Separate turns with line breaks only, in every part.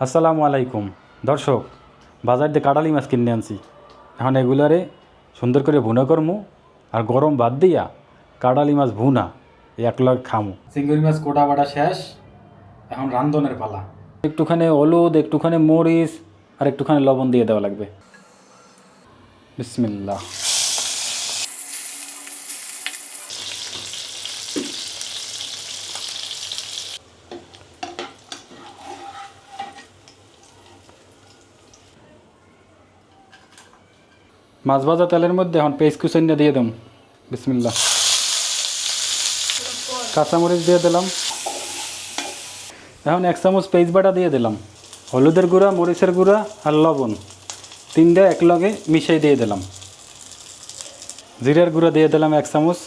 আসসালামু আলাইকুম দর্শক, বাজার দিয়ে কাটালি মাছ কিনে আনছি। এখন এগুলারে সুন্দর করে ভুনা করমু আর গরম ভাত দিয়া কাটালি মাছ ভুনা এক লগ খামু। চিংড়ি মাছ কোটা বাটা শেষ, এখন রান্ধনের পালা। একটুখানি হলুদ, একটুখানি মরিচ আর একটুখানি লবণ দিয়ে দেওয়া লাগবে। বিসমিল্লাহ। মাছ ভাজা তেলের মধ্যে এখন পেঁয়াজ কুচাইনা দিয়ে দিম। বিসমিল্লাহ। কাঁচামরিচ দিয়ে দিলাম। এখন 1 চামচ পেঁয়াজ বাটা দিয়ে দিলাম। হলুদের গুঁড়া, মরিচের গুঁড়া আর লবণ তিনটা একলগে মিশিয়ে দিয়ে দিলাম। জিরার গুঁড়া দিয়ে দিলাম 1 চামচ।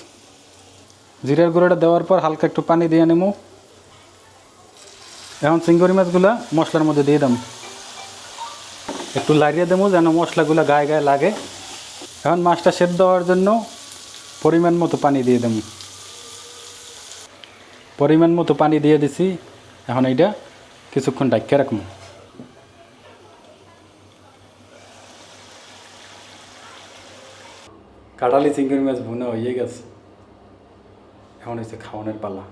জিরার গুঁড়াটা দেওয়ার পর হালকা একটু পানি দিয়ে নেবো। এখন চিংড়ি মাছগুলা মশলার মধ্যে দিয়ে দিলাম। একটু লাড়িয়ে দেবো যেন মশলাগুলো গায়ে গায়ে লাগে। এখন মাছটা সেদ্ধ হওয়ার জন্য পরিমাণ মতো পানি দিয়ে দেবো। পরিমাণ মতো পানি দিয়ে দিছি। এখন এইটা কিছুক্ষণ ঢাকা রাখবো। কাটালি চিংড়ি মাছ ভুনা হয়ে গেছে, এখন হচ্ছে খাওয়ানোর পালা।